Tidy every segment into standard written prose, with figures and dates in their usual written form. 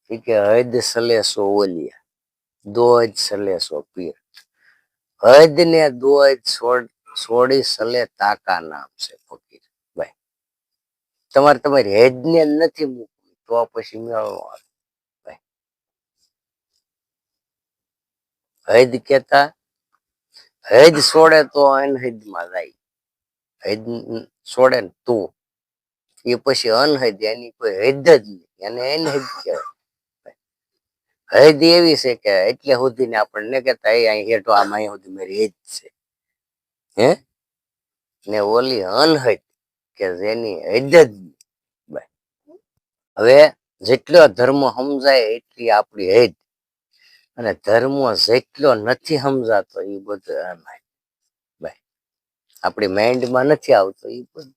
કે હૈદ સલેસો ઓલિયા દોજ સલેસો પીર હૈદ ને દોજ છોડી સલે તાકા નામ છે ફકીર. ભાઈ તમારી હેજ ને નથી મૂકવી તો પછી મેળવો ભાઈ. હૈદ કેતા હૈદ છોડે તો અનહૈદ માં જાય. હૈદ છોડે ને તું એ પછી અનહૈદ એની કોઈ હૈદ જ નહીં એને અનહૈદ કહેવાય. હૈદ એવી છે કે એટલે સુધી ને આપણને કેતા અહીં હેઠો આમાં અહીં સુધી મારી હેજ છે હે ને ઓલી અનહૈદ કે જેની હૈદ જ નહીં. હવે જેટલો ધર્મ સમજાય એટલી આપણી હેજ અને ધર્મ જેટલો નથી સમજાતો એ બધું અનહૈદ. ભાઈ આપણી માઇન્ડમાં નથી આવતો એ બધું.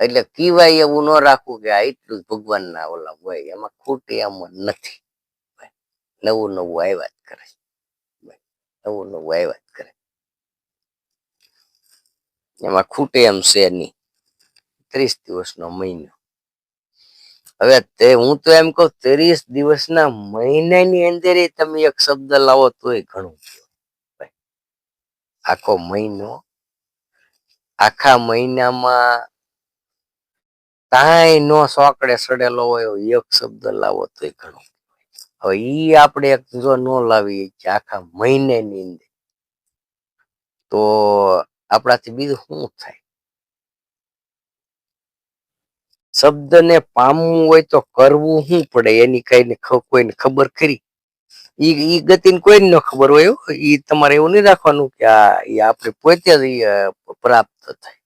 એટલે કીવાય એવું ન રાખવું કે આ એટલું જ ભગવાન ના ઓલા હોય એમાં ખોટી એમ નથી. નવું નવું આવ્યા જ કરે નવું નવું આવ્યા જ કરે એમાં ખૂટે એમ છે નહીં. 30 દિવસનો મહિનો. હવે હું તો એમ કહું 30 દિવસના મહિનાની અંદર તમે એક શબ્દ લાવો તોય ઘણું. આખો મહિનો આખા મહિનામાં કાંઈ નો સોકડે સડેલો હોય એક શબ્દ લાવો તોય ઘણો. હવે ઈ આપણે જો ન લાવીએ કે આખા મહિનાની અંદર તો આપણાથી બીજું શું થાય. શબ્દને પામવું હોય તો કરવું શું પડે એની કઈ કોઈને ખબર ખરી. ઈ ગતિને કોઈને ન ખબર હોય. ઈ તમારે એવું નહીં રાખવાનું કે આ આપણે પોતે જ પ્રાપ્ત થાય.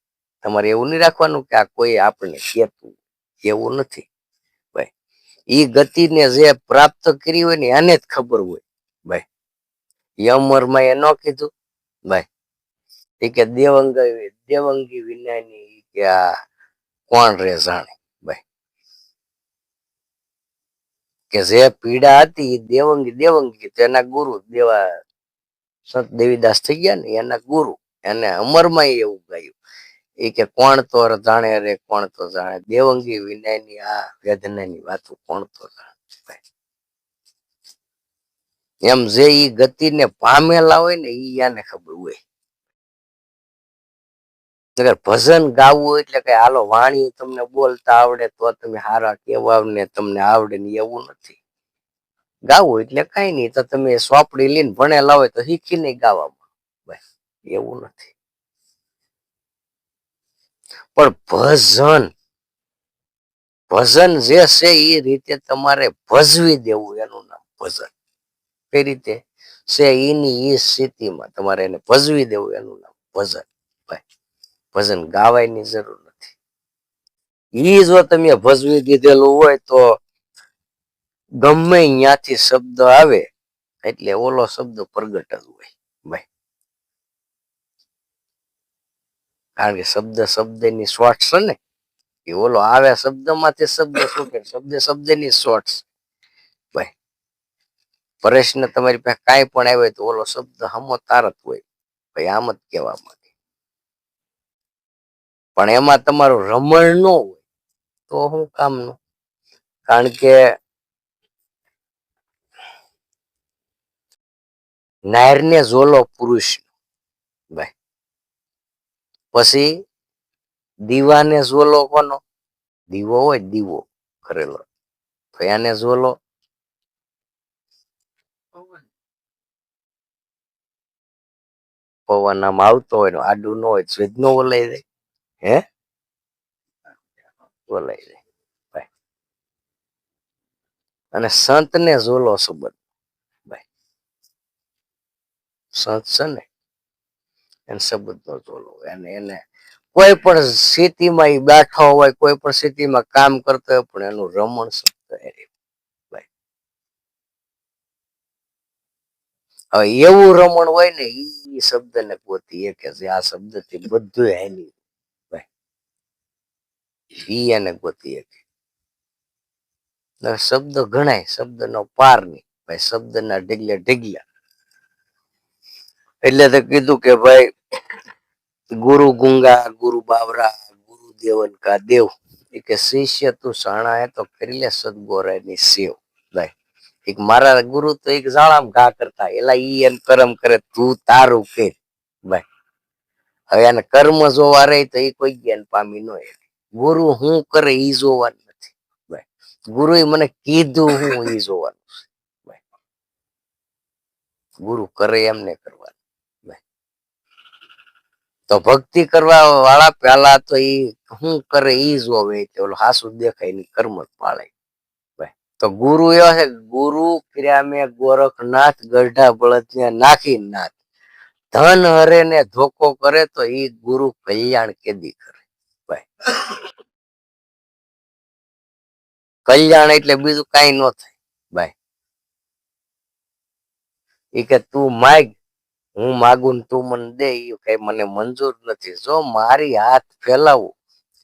તમારે એવું નહીં રાખવાનું કે આ કોઈ આપણને કહેતું એવું નથી. ભાઈ ઈ ગતિને જે પ્રાપ્ત કરી હોય ને એને જ ખબર હોય. ભાઈ યમરમાં એ ન કીધું ભાઈ એ કે દેવંગી વિનાની કે આ કોણ રે જાણે. ભાઈ કે જે પીડા હતી દેવંગી તો એના ગુરુ સંત દેવીદાસ થઈ ગયા ને એના ગુરુ એને અમરમાં એવું ગાયું એ કે કોણ તો જાણે રે કોણ તો જાણે દેવંગી વિનાની આ વેદનાની વાતો કોણ તો જાણે. એમ જે ઈ ગતિને પામેલા હોય ને ઈ આને ખબર હોય. ભજન ગાવું એટલે કે હાલો વાણી તમને બોલતા આવડે તો તમે હારા કેવા ને તમને આવડે ને એવું નથી. ગાવું એટલે કઈ નઈ તો તમે સોપડી લઈને ભણેલા હોય તો શીખી નહીં ગાવામાં. બસ એવું નથી. પણ ભજન જે છે એ રીતે તમારે ભજવી દેવું એનું નામ ભજન. કઈ રીતે છે એની એ સ્થિતિમાં તમારે એને ભજવી દેવું એનું નામ ભજન. ભાઈ ભજન ગાવાની જરૂર નથી. ઈ જો તમે ભજવી દીધેલું હોય તો ગમે ત્યાંથી શબ્દ આવે એટલે ઓલો શબ્દ પ્રગટ જ હોય. ભાઈ કારણ કે શબ્દની શોર્ટ છે ને એ ઓલો આવે શબ્દમાંથી શબ્દ શું કે શબ્દની શોર્ટ. ભાઈ પ્રશ્ન તમારી પાસે કાંઈ પણ આવે તો ઓલો શબ્દ હમો તારત હોય. ભાઈ આમ જ કહેવા માંગે પણ એમાં તમારું રમણ ન હોય તો શું કામનું. કારણ કે નાયરને ઝોલો પુરુષ. ભાઈ પછી દીવાને ઝોલો કોનો દીવો હોય દીવો કરેલો તો એને ઝોલો પવન આમ આવતો હોય આડું ન હોય સ્વેદ નો ઓલાઈ જાય. હે ઓલાઈ જાય. ભાઈ અને સંતને ઝોલો સંબંધ. ભાઈ સંત છે ને એને સંબંધ નો ઝોલો એને કોઈ પણ સ્થિતિમાં એ બેઠો હોય કોઈ પણ સ્થિતિમાં કામ કરતો હોય પણ એનું રમણ શબ્દ. હવે એવું રમણ હોય ને એ શબ્દ ને ગોતી એ કે આ શબ્દ થી બધું હેલી. ભાઈ એને ગોતી એક શબ્દ ગણાય શબ્દ નો પાર નહીં. ભાઈ શબ્દ ના ઢગલા. એટલે તો કીધું કે ભાઈ ગુરુ ગુંગા ગુરુ બાવરા ગુરુ દેવન કા દેવ. એ કે શિષ્ય તું શાણા હે તો કરી લે સદગોરાની સેવ. ભાઈ એક મારા ગુરુ તો એક ઝાડામાં ઘા કરતા એલા ઈ એમ કરમ કરે તું તારું કે. ભાઈ હવે એને કર્મ જોવા રહે તો એ કોઈ જ્ઞાન પામી ન ગુરુ હું કરે ઈ જોવાનું નથી. ભાઈ ગુરુએ મને કીધું હું ઈ જોવાનું છે. ભાઈ ગુરુ કરે એમને કરવાનું. તો ભક્તિ કરવા વાળા પેલા તો ઈ શું કરે ઈ જોવે ઓલો હાસુ દેખાય ની કર્મ જ પાળે. તો ગુરુ એવા છે ગુરુ ક્રિયા મેં ગોરખનાથ ગઢા બળદ નાખી નાથ ધન હરે ને ધોકો કરે તો ઈ ગુરુ કલ્યાણ કેદી કરે. ભાઈ કલ્યાણ એટલે બીજું કઈ ન થાય. ભાઈ ઈ કે તું માગ હું માગું ને તું મને દે એ કઈ મને મંજૂર નથી. જો મારી હાથ ફેલાવું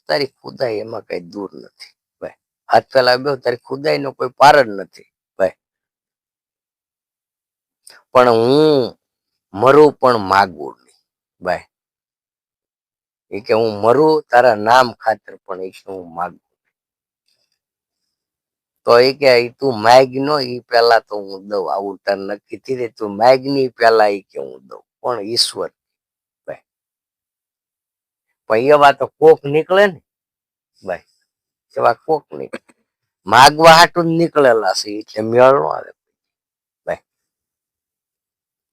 તારી ખુદાઈ એમાં કઈ દૂર નથી. ભાઈ હાથ ફેલાવ્યો તારી ખુદાઈ નો કોઈ પાર જ નથી. ભાઈ પણ હું મરું પણ માગું નહીં. ભાઈ એ કે હું મરું તારા નામ ખાતર પણ એ કે હું માગું. તો એ કે તું માગ નો ઈ પેલા તો હું દઉં આવું તાર નક્કી થઈ દે તું માગ ની પેલા એ કે હું દઉં પણ ઈશ્વર. ભાઈ પણ એવા તો કોક નીકળે ને. ભાઈ એવા કોક નીકળે માગવા હાટું નીકળેલા છે એટલે મેળ નો આવે. ભાઈ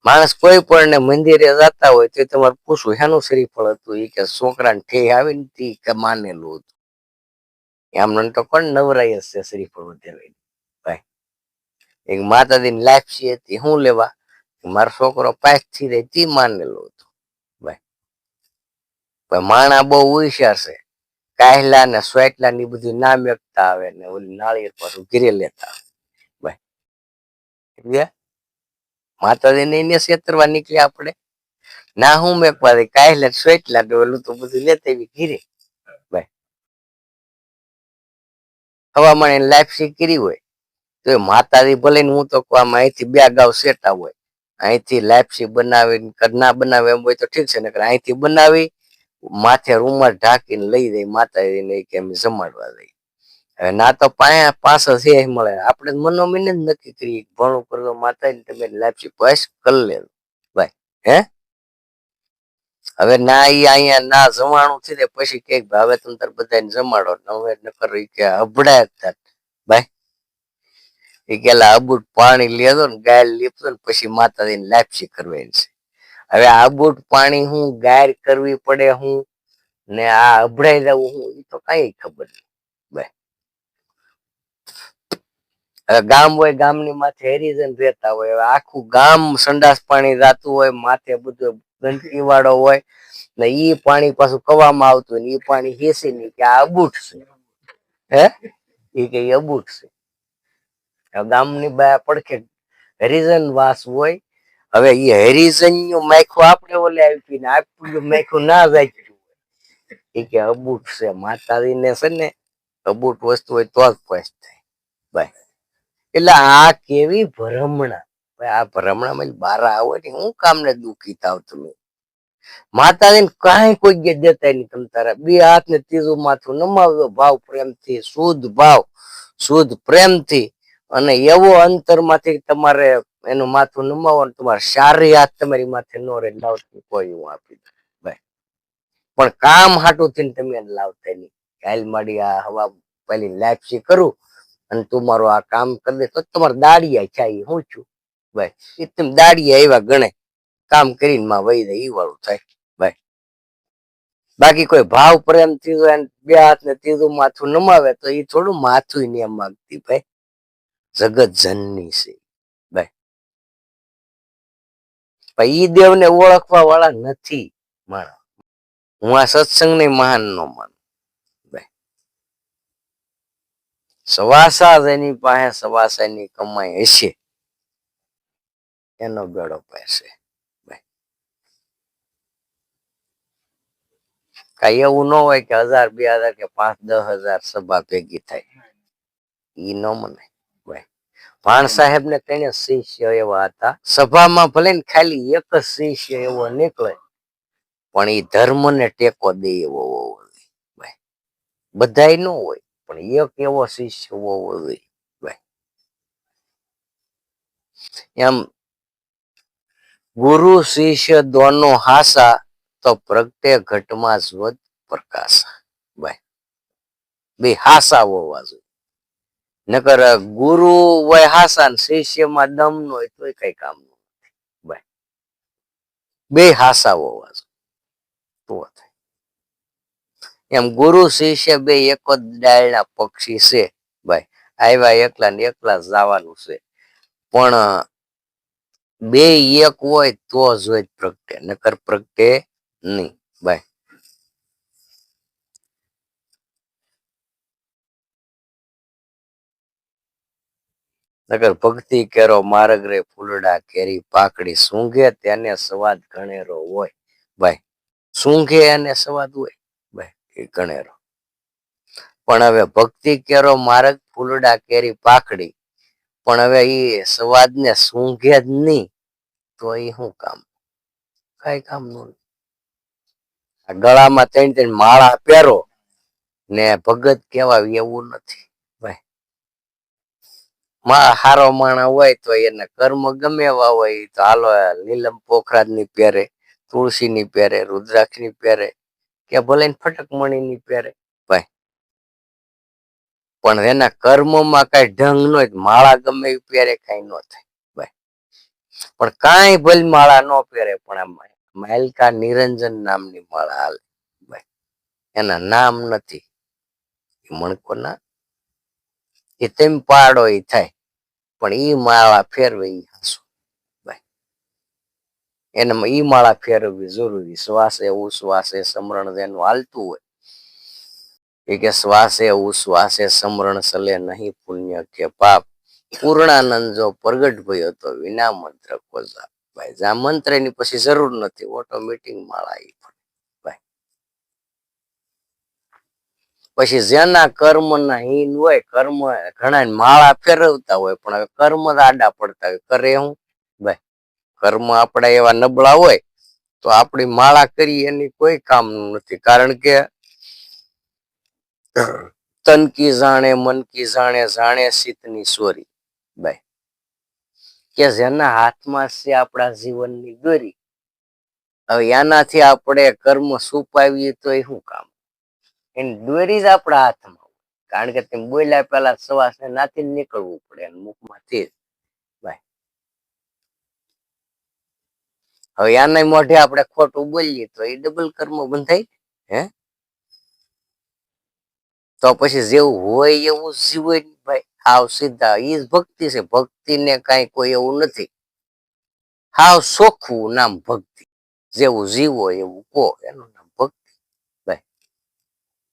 માણસ કોઈ પણ ને મંદિરે જતા હોય તો તમારે પૂછવું હેનું શ્રીફળ હતું એ કે છોકરાને ઠે આવી ને કે માનેલું હતું. એમને તો કોણ નવરાય હશે શ્રીફળ વધારે. ભાઈ એક માતાજીની લાપસી હતી હું લેવા મારો છોકરો પાસ થી રહે તે માનેલું હતું. ભાઈ પણ માણા બહુ હોશિયાર છે. કાહેલા ને સ્વેટલા ની બધું નામ એકતા આવે ને ઓલી નાળિયેર પાછું ઘીરે લેતા આવે. ભાઈ માતાજી ને એને છેતરવા નીકળ્યા આપણે ના હું મેં કાહેલા સ્વેટલા ઓલું તો બધું લેતા એવી ઘીરે. ભાઈ હવામાન એને લાપસી કરી હોય તો એ માતાજી ભલે ને હું તો આમાં અહીંથી બે ગાવ સેટા હોય અહીંથી લાપસી બનાવી ના બનાવે એમ હોય તો ઠીક છે ને અહીંથી બનાવી માથે રૂમાલ ઢાંકીને લઈ જાય માતાજીને કે અમે જમાડવા જઈએ. હવે ના તો પાસ છે મળે આપણે મનોમીને જ નક્કી કરીએ ભણું કરતો માતાજી તમે લાપસી બસ કરી લે. ભાઈ હે હવે ના ઈ અહીંયા ના જમાણું છે ને પછી કઈક હવે તમે તાર બધાને જમાડો હવે નકર કે અભડાય. ભાઈ એ કેલા અબૂટ પાણી લેતો ને ગાય લીધો ને પછી માતાજીને લાપસી કરવાની છે. હવે આબૂટ પાણી હું ગાય કરવી પડે હું ને આ અભડાઈ જવું હું એ તો કઈ ખબર નહીં. ભાઈ હવે ગામ હોય ગામની માથે હેરિઝન રહેતા હોય હવે આખું ગામ સંડાસ પાણી જાતું હોય માથે બધું ગંદકી વાળો હોય ને ઈ પાણી પાછું કવામાં આવતું ને ઈ પાણી હેસી નહીં કે આ અબૂટ છે. હે એ કે અબૂટ છે. ગામની બા પડખે હેરિઝન વાસ હોય. હવે એ હેરિઝન નું માખું આપણે ઓલે આપીને આપ્યું માખું ના જાય એ કે અબૂટ છે. માતાજીને છે ને અબૂટ વસ્તુ હોય તો જ પૈસ થાય. ભાઈ એટલે આ કેવી ભ્રમણા. આ ભ્રમણામાં બહાર આવો ને હું કામને દુઃખી થાવ તમે. માતાજીને કઈ કોઈ દેતા નહીં તમ તારા બે હાથ ને ત્રીજું માથું નમાવજો ભાવ પ્રેમથી શુદ્ધ ભાવ શુદ્ધ પ્રેમથી અને એવો અંતર માંથી તમારે એનું માથું નમાવવાનું તમારે સારી હાથ તમારી માથે નો રે લાવતી કોઈ હું આપી દઉં. ભાઈ પણ કામ હાટું થઈને તમે લાવતા નહીં. હાલ માડી આ હવા પેલી લાપસી કરું અને તું મારું આ કામ કરી દે તો તમારે દાડિયા થાય હું છું. ભાઈ એ તમે દાડિયા એવા ગણે કામ કરીને માં વહી જાય એ વાળું થાય. ભાઈ બાકી કોઈ ભાવ પ્રેમ થી બે હાથ ને ત્રીજું માથું નમાવે તો એ થોડું માથું ને એમ માગતી. ભાઈ જગત જનની છે. ભાઈ ઈ દેવ ને ઓળખવા વાળા નથી માણસ. હું આ સત્સંગ ને મહાન નો માનું. ભાઈ સવાસા જેની પાસે સવાસા ની કમાઈ હશે એનો બેડો પહેરશે. કઈ એવું ન હોય કે 1000 2000 કે 5-10 હજાર સભા ભેગી થાય ઈ ન મને. ભાઈ ભાણ સાહેબ ને તેને શિષ્ય એવા હતા સભામાં ભલે ને ખાલી એક જ શિષ્ય એવો નીકળે પણ એ ધર્મ ને ટેકો દે એવો હોવો. ભાઈ બધાય ન હોય પણ એક એવો શિષ્ય હોવો જોઈએ ભાઈ. એમ ગુરુ શિષ્ય દોનો હાસા તો પ્રગટે ઘટમાં જ્યોત પ્રકાશ ભાઈ. બે હાસા હોવા જોઈએ. નકર ગુરુ હોય હાસા ને શિષ્યમાં દમ નો હોય તો કઈ કામ નું ભાઈ. બે હાસા હોવા જોઈએ તો થાય. એમ ગુરુ શિષ્ય બે એક જ ડાળના પક્ષી છે ભાઈ. આવ્યા એકલા ને એકલા જવાનું છે પણ બે એક હોય તો જ પ્રગટે નકર પ્રગટે નહીં ભાઈ. નગર ભક્તિ કેરો માર્ગ રે ફૂલડા કેરી પાકડી સૂંઘે તેને સ્વાદ ઘણેરો હોય ભાઈ. સૂંઘે અને સ્વાદ હોય ભાઈ એ ઘણેરો. પણ હવે ભક્તિ કેરો માર્ગ ફૂલડા કેરી પાકડી પણ હવે એ સ્વાદ ને સૂંઘે જ નહીં તો એ શું કામ? કઈ કામ નું. ગળામાં ત્રણ ત્રણ માળા પહેરો ને ભગત કેવાય એવું નથી ભાઈ. હારો માણા હોય તો એને કર્મ ગમે એવા હોય તો હાલો નીલમ પોખરાજ ની પહેરે, તુલસી ની પહેરે, રુદ્રાક્ષ ની પહેરે કે ભલે ફટકમણી ની પહેરે ભાઈ. પણ એના કર્મમાં કઈ ઢંગ નો માળા ગમે એ પહેરે કઈ ન થાય ભાઈ. પણ કાંઈ ભલ માળા ન પહેરે પણ આમ માલકા નિરંજન નામની માળા હાલે ભાઈ. એના નામ નથી મણકો ના એ તેમ પાડો એ થાય પણ ઈ માળા ફેરવે ઈ હાસુ ભાઈ. એનામાં ઈ માળા ફેરવવી જરૂરી. શ્વાસે ઉશ્વાસે સમરણ એનું હાલતું હોય એ કે શ્વાસે ઉશ્વાસે સમરણ સલે નહીં પુણ્ય કે પાપ પૂર્ણાનંદ જો પ્રગટ ભયો તો વિના મંત્ર કોઝા ભાઈ. જ્યાં મંત્ર ની પછી જરૂર નથી ઓટોમેટિક માળા ઈ ભાઈ. પછી જેના કર્મ ના હીન હોય કર્મ ઘણા માળા ફેરવતા હોય પણ હવે કર્મ આડા પડતા હોય કરે હું ભાઈ. કર્મ આપડા એવા નબળા હોય તો આપણી માળા કરી એની કોઈ કામ નથી. કારણ કે તન કી જાણે મન કી જાણે જાણે શીતની સોરી ભાઈ. કે જેના હાથમાં છે આપણા જીવનની દોરી હવે એનાથી આપણે કર્મ છુપાવીએ તો એ શું કામ? એની દોરી જ આપણા હાથમાં. કારણ કે તેમ બોલ્યા પેલા શ્વાસ ને નાથી નીકળવું પડે મુખમાંથી ભાઈ. હવે આના મોઢે આપણે ખોટું બોલીએ તો એ ડબલ કર્મ બંધાય હે. તો પછી જેવું હોય એવું જીવન ભાઈ. હાવ સીધા ઈ જ ભક્તિ છે. ભક્તિ ને કઈ કોઈ એવું નથી. હાવ ચોખ્ખું નામ ભક્તિ. જેવું જીવો એવું કહો એનું નામ ભક્તિ ભાઈ.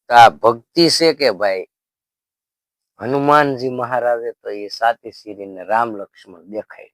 તો આ ભક્તિ છે કે ભાઈ હનુમાનજી મહારાજે તો એ સાતી શીરીને રામ લક્ષ્મણ દેખાય